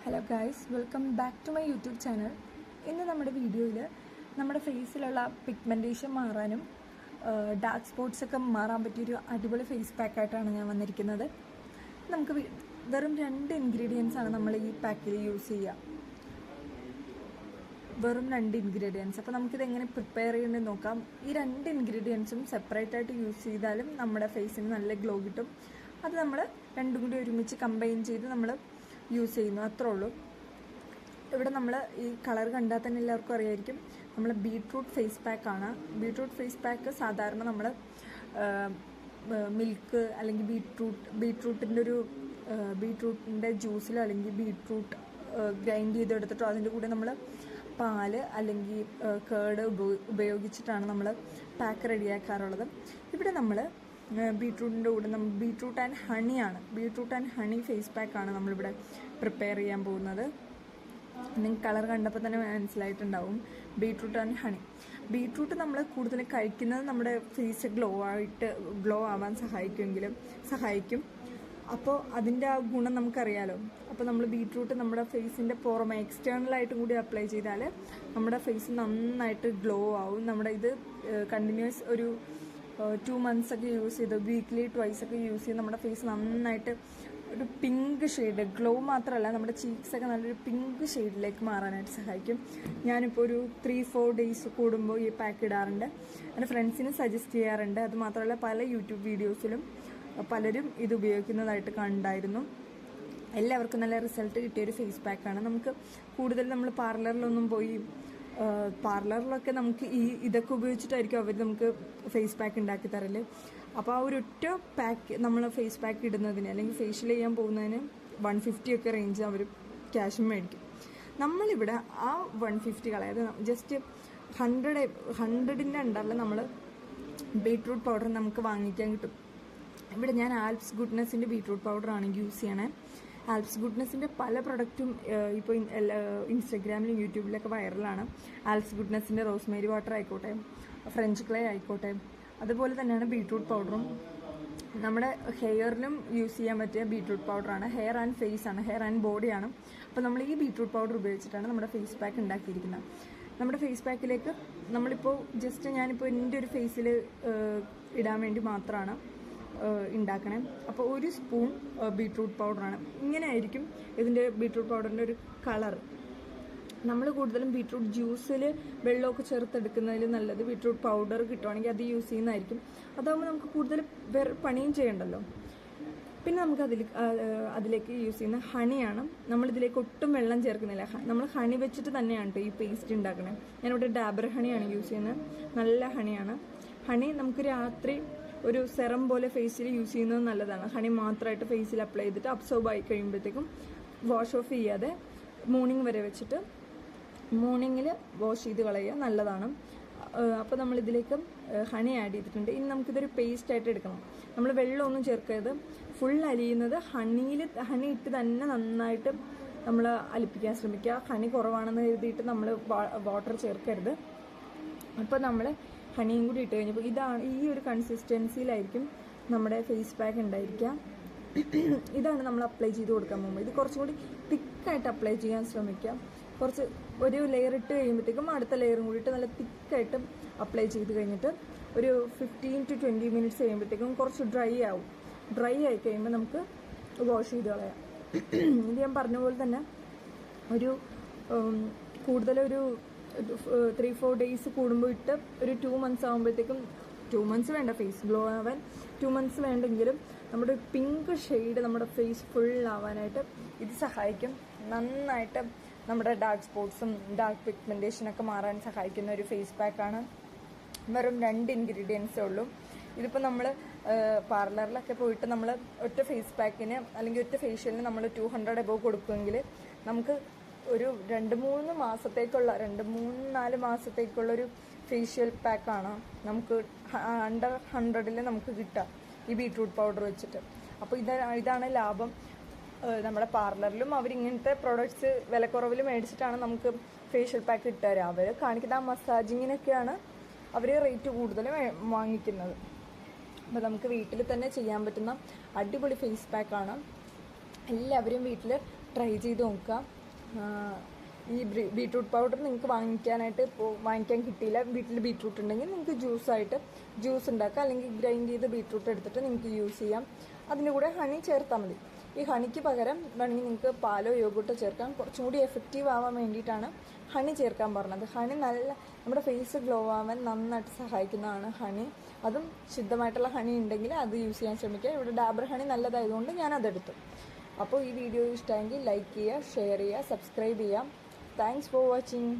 Hello guys, welcome back to my YouTube channel. ഇന്ന് നമ്മുടെ വീഡിയോയിൽ നമ്മുടെ ഫേസിലുള്ള പിഗ്മെൻറ്റേഷൻ മാറാനും ഡാർക്ക് സ്പോട്ട്സ് ഒക്കെ മാറാൻ പറ്റിയൊരു അടിപൊളി ഫേസ് പാക്കായിട്ടാണ് ഞാൻ വന്നിരിക്കുന്നത്. നമുക്ക് വെറും 2 ഇൻഗ്രീഡിയൻസ് ആണ് നമ്മൾ ഈ പാക്കിൽ യൂസ് ചെയ്യുക. വെറും 2 ഇൻഗ്രീഡിയൻസ്. അപ്പോൾ നമുക്കിത് എങ്ങനെ പ്രിപ്പയർ ചെയ്യേണ്ടത് നോക്കാം. ഈ 2 ഇൻഗ്രീഡിയൻസും സെപ്പറേറ്റ് ആയിട്ട് യൂസ് ചെയ്താലും നമ്മുടെ ഫേസിന് നല്ല ഗ്ലോ കിട്ടും. അത് നമ്മൾ രണ്ടും കൂടി ഒരുമിച്ച് കമ്പൈൻ ചെയ്ത് നമ്മൾ യൂസ് ചെയ്യുന്നു, അത്രേ ഉള്ളൂ. ഇവിടെ നമ്മൾ ഈ കളർ കണ്ടാൽ തന്നെ എല്ലാവർക്കും അറിയായിരിക്കും, നമ്മൾ ബീട്രൂട്ട് ഫേസ് പാക്കാണ്. ബീട്രൂട്ട് ഫേസ് പാക്ക് സാധാരണ നമ്മൾ മിൽക്ക് അല്ലെങ്കിൽ ബീട്രൂട്ടിൻ്റെ ജ്യൂസിലോ അല്ലെങ്കിൽ ബീട്രൂട്ട് ഗ്രൈൻഡ് ചെയ്തെടുത്തിട്ടോ അതിൻ്റെ കൂടെ നമ്മൾ പാല് അല്ലെങ്കിൽ കേട് ഉപയോഗിച്ചിട്ടാണ് നമ്മൾ പാക്ക് റെഡിയാക്കാറുള്ളത്. ഇവിടെ നമ്മൾ ബീട്രൂട്ടിൻ്റെ കൂടെ ബീട്രൂട്ട് ആൻഡ് ഹണി ഫേസ് പാക്കാണ് നമ്മളിവിടെ പ്രിപ്പയർ ചെയ്യാൻ പോകുന്നത്. നിങ്ങൾക്ക് കളർ കണ്ടപ്പോൾ തന്നെ മനസ്സിലായിട്ടുണ്ടാവും, ബീട്രൂട്ട് ആൻഡ് ഹണി. ബീട്രൂട്ട് നമ്മൾ കൂടുതൽ കഴിക്കുന്നത് നമ്മുടെ ഫേസ് ഗ്ലോ ആവാൻ സഹായിക്കും. അപ്പോൾ അതിൻ്റെ ആ ഗുണം നമുക്കറിയാലോ. അപ്പോൾ നമ്മൾ ബീട്രൂട്ട് നമ്മുടെ ഫേസിൻ്റെ പുറമെ എക്സ്റ്റേണലായിട്ടും കൂടി അപ്ലൈ ചെയ്താൽ നമ്മുടെ ഫേസ് നന്നായിട്ട് ഗ്ലോ ആവും. നമ്മുടെ ഇത് കണ്ടിന്യൂസ് ഒരു 2 months ഒക്കെ യൂസ് ചെയ്ത് വീക്ക്ലി ട്വൈസ് ഒക്കെ യൂസ് ചെയ്ത് നമ്മുടെ ഫേസ് നന്നായിട്ട് ഒരു പിങ്ക് ഷെയ്ഡ്, ഗ്ലോ മാത്രമല്ല നമ്മുടെ ചീക്സൊക്കെ നല്ലൊരു പിങ്ക് ഷെയ്ഡിലേക്ക് മാറാനായിട്ട് സഹായിക്കും. ഞാനിപ്പോൾ ഒരു 3-4 days കൂടുമ്പോൾ ഈ പാക്ക് ഇടാറുണ്ട്. എൻ്റെ ഫ്രണ്ട്സിന് സജസ്റ്റ് ചെയ്യാറുണ്ട്. അതുമാത്രമല്ല പല യൂട്യൂബ് വീഡിയോസിലും പലരും ഇത് ഉപയോഗിക്കുന്നതായിട്ട് കണ്ടായിരുന്നു. എല്ലാവർക്കും നല്ല റിസൾട്ട് കിട്ടിയൊരു ഫേസ് പാക്കാണ്. നമുക്ക് കൂടുതൽ നമ്മൾ പാർലറിലൊക്കെ നമുക്ക് ഇതൊക്കെ ഉപയോഗിച്ചിട്ടായിരിക്കും അവർ നമുക്ക് ഫേസ് പാക്ക് ഉണ്ടാക്കി തരല്. അപ്പോൾ ആ ഒരൊറ്റ പാക്ക് നമ്മൾ ഫേസ് പാക്ക് ഇടുന്നതിന് അല്ലെങ്കിൽ ഫേഷ്യൽ ചെയ്യാൻ പോകുന്നതിന് 150 ഒക്കെ റേഞ്ച് അവർ ക്യാഷും മേടിക്കും. നമ്മളിവിടെ ആ 150 കളയാതെ ജസ്റ്റ് 100ൻ്റെ അണ്ടറിൽ നമ്മൾ ബീട്രൂട്ട് പൗഡർ നമുക്ക് വാങ്ങിക്കാൻ കിട്ടും. ഇവിടെ ഞാൻ ആൽപ്സ് ഗുഡ്നെസ്സിൻ്റെ ബീട്രൂട്ട് പൗഡറാണ് യൂസ് ചെയ്യണേ. ആൽപ്സ് ഗുഡ്നെസ്സിൻ്റെ പല പ്രൊഡക്റ്റും ഇപ്പോൾ ഇൻസ്റ്റഗ്രാമിലും യൂട്യൂബിലൊക്കെ വൈറലാണ്. ആൽപ്സ് ഗുഡ്നെസ്സിൻ്റെ റോസ്മേരി വാട്ടർ ആയിക്കോട്ടെ, ഫ്രഞ്ച് ക്ലേ ആയിക്കോട്ടെ, അതുപോലെ തന്നെയാണ് ബീട്രൂട്ട് പൗഡറും. നമ്മുടെ ഹെയറിലും യൂസ് ചെയ്യാൻ പറ്റിയ ബീട്രൂട്ട് പൗഡറാണ്. ഹെയർ ആൻഡ് ബോഡിയാണ്. അപ്പോൾ നമ്മൾ ഈ ബീട്രൂട്ട് പൗഡർ ഉപയോഗിച്ചിട്ടാണ് നമ്മുടെ ഫേസ് പാക്ക് ഉണ്ടാക്കിയിരിക്കുന്നത്. നമ്മുടെ ഫേസ് പാക്കിലേക്ക് നമ്മളിപ്പോൾ ഞാനിപ്പോൾ എൻ്റെ ഒരു ഫേസിൽ ഇടാൻ വേണ്ടി മാത്രമാണ് ഉണ്ടാക്കണേ. അപ്പോൾ 1 സ്പൂൺ ബീട്രൂട്ട് പൗഡറാണ്. ഇങ്ങനെ ആയിരിക്കും ഇതിൻ്റെ ബീട്രൂട്ട് പൗഡറിൻ്റെ ഒരു കളർ. നമ്മൾ കൂടുതലും ബീട്രൂട്ട് ജ്യൂസിൽ വെള്ളമൊക്കെ ചേർത്തെടുക്കുന്നതിൽ നല്ലത് ബീട്രൂട്ട് പൗഡർ കിട്ടുവാണെങ്കിൽ അത് യൂസ് ചെയ്യുന്നതായിരിക്കും. അതാകുമ്പോൾ നമുക്ക് കൂടുതൽ വേറെ പണിയും ചെയ്യണ്ടല്ലോ. പിന്നെ നമുക്ക് അതിലേക്ക് യൂസ് ചെയ്യുന്ന ഹണിയാണ്. നമ്മളിതിലേക്ക് ഒട്ടും വെള്ളം ചേർക്കുന്നില്ല. നമ്മൾ ഹണി വെച്ചിട്ട് തന്നെയാണ് ഈ പേസ്റ്റ് ഉണ്ടാക്കണേ. ഞാനിവിടെ ഡാബർ ഹണിയാണ് യൂസ് ചെയ്യുന്നത്. നല്ല ഹണിയാണ്. ഹണി നമുക്ക് രാത്രി ഒരു സെറം പോലെ ഫേസിൽ യൂസ് ചെയ്യുന്നത് നല്ലതാണ്. ഹണി മാത്രമായിട്ട് ഫേസിൽ അപ്ലൈ ചെയ്തിട്ട് അബ്സോർബ് ആയി കഴിയുമ്പോഴത്തേക്കും വാഷ് ഓഫ് ചെയ്യാതെ മോർണിംഗ് വരെ വെച്ചിട്ട് മോർണിംഗിൽ വാഷ് ചെയ്ത് കളയുക, നല്ലതാണ്. അപ്പോൾ നമ്മളിതിലേക്ക് ഹണി ആഡ് ചെയ്തിട്ടുണ്ട്. ഇനി നമുക്കിതൊരു പേസ്റ്റ് ആയിട്ട് എടുക്കണം. നമ്മൾ വെള്ളമൊന്നും ചേർക്കരുത്. ഫുൾ അലിയുന്നത് ഹണി ഇട്ട് തന്നെ നന്നായിട്ട് നമ്മൾ അലിപ്പിക്കാൻ ശ്രമിക്കുക. ഹണി കുറവാണെന്ന് കരുതിയിട്ട് നമ്മൾ വാട്ടർ ചേർക്കരുത്. അപ്പോൾ നമ്മൾ ഹണിയും കൂടി ഇട്ട് കഴിഞ്ഞപ്പോൾ ഈ ഒരു കൺസിസ്റ്റൻസിയിലായിരിക്കും നമ്മുടെ ഫേസ് പാക്ക് ഉണ്ടായിരിക്കുക. ഇതാണ് നമ്മൾ അപ്ലൈ ചെയ്ത് കൊടുക്കാൻ പോകുമ്പോൾ. ഇത് കുറച്ചും കൂടി തിക്കായിട്ട് അപ്ലൈ ചെയ്യാൻ ശ്രമിക്കാം. ഒരു ലെയർ ഇട്ട് കഴിയുമ്പോഴത്തേക്കും അടുത്ത ലെയറും കൂടിയിട്ട് നല്ല തിക്കായിട്ട് അപ്ലൈ ചെയ്ത് കഴിഞ്ഞിട്ട് ഒരു 15 to 20 minutes കഴിയുമ്പോഴത്തേക്കും കുറച്ച് ഡ്രൈ ആയി കഴിയുമ്പോൾ നമുക്ക് വാഷ് ചെയ്ത് കളയാം. ഇത് ഞാൻ പറഞ്ഞ പോലെ തന്നെ കൂടുതലൊരു 3-4 days കൂടുമ്പോൾ ഇട്ട് ഒരു 2 months ആകുമ്പോഴത്തേക്കും, 2 months വേണ്ട ഫേസ് ഗ്ലോ ആവാൻ, 2 months വേണ്ടെങ്കിലും നമ്മുടെ പിങ്ക് ഷെയ്ഡ് നമ്മുടെ ഫേസ് ഫുൾ ആവാനായിട്ട് ഇത് സഹായിക്കും. നന്നായിട്ട് നമ്മുടെ ഡാർക്ക് സ്പോട്ട്സും ഡാർക്ക് പിഗ്മെൻറ്റേഷനൊക്കെ മാറാൻ സഹായിക്കുന്ന ഒരു ഫേസ് പാക്കാണ്. വെറും 2 ഇൻഗ്രീഡിയൻസേ ഉള്ളൂ. ഇതിപ്പോൾ നമ്മൾ പാർലറിലൊക്കെ പോയിട്ട് നമ്മൾ ഒറ്റ ഫേസ് പാക്കിന് അല്ലെങ്കിൽ ഒറ്റ ഫേഷ്യലിന് നമ്മൾ 200 above കൊടുക്കുമെങ്കിൽ നമുക്ക് ഒരു 2-3 മാസത്തേക്കുള്ളൊരു ഫേഷ്യൽ പാക്കാണ് നമുക്ക് അണ്ടർ 100ൽ നമുക്ക് കിട്ടുക ഈ ബീട്രൂട്ട് പൗഡർ വെച്ചിട്ട്. അപ്പോൾ ഇതാണ് ലാഭം. നമ്മുടെ പാർലറിലും അവരിങ്ങനത്തെ പ്രോഡക്ട്സ് വിലക്കുറവിൽ മേടിച്ചിട്ടാണ് നമുക്ക് ഫേഷ്യൽ പാക്ക് ഇട്ടുതരാം. അവർ കാണിക്കുന്ന ആ മസാജിങ്ങിനൊക്കെയാണ് അവർ റേറ്റ് കൂടുതൽ വാങ്ങിക്കുന്നത്. അപ്പോൾ നമുക്ക് വീട്ടിൽ തന്നെ ചെയ്യാൻ പറ്റുന്ന അടിപൊളി ഫേസ് പാക്കാണ്. എല്ലാവരും വീട്ടിൽ ട്രൈ ചെയ്ത് നോക്കുക. ഈ ബീട്രൂട്ട് പൗഡർ നിങ്ങൾക്ക് വാങ്ങിക്കാനായിട്ട് ഇപ്പോൾ വാങ്ങിക്കാൻ കിട്ടിയില്ല, വീട്ടിൽ ബീട്രൂട്ട് ഉണ്ടെങ്കിൽ നിങ്ങൾക്ക് ജ്യൂസ് ഉണ്ടാക്കാം, അല്ലെങ്കിൽ ഗ്രൈൻഡ് ചെയ്ത് ബീട്രൂട്ട് എടുത്തിട്ട് നിങ്ങൾക്ക് യൂസ് ചെയ്യാം. അതിൻ്റെ കൂടെ ഹണി ചേർത്താൽ മതി. ഈ ഹണിക്ക് പകരം വേണമെങ്കിൽ നിങ്ങൾക്ക് പാലോ യോഗോട്ടോ ചേർക്കാം. കുറച്ചും കൂടി എഫക്റ്റീവ് ആവാൻ വേണ്ടിയിട്ടാണ് ഹണി ചേർക്കാൻ പറഞ്ഞത്. ഹണി നമ്മുടെ ഫേസ് ഗ്ലോ ആവാൻ നന്നായിട്ട് സഹായിക്കുന്നതാണ് ഹണി. അതും ശുദ്ധമായിട്ടുള്ള ഹണി ഉണ്ടെങ്കിൽ അത് യൂസ് ചെയ്യാൻ ശ്രമിക്കുക. ഇവിടെ ഡാബർ ഹണി നല്ലതായതുകൊണ്ട് ഞാനതെടുത്തു. അപ്പോൾ ഈ വീഡിയോ ഇഷ്ടമെങ്കിൽ ലൈക്ക് ചെയ്യുക, ഷെയർ ചെയ്യുക, സബ്സ്ക്രൈബ് ചെയ്യുക. Thanks for watching.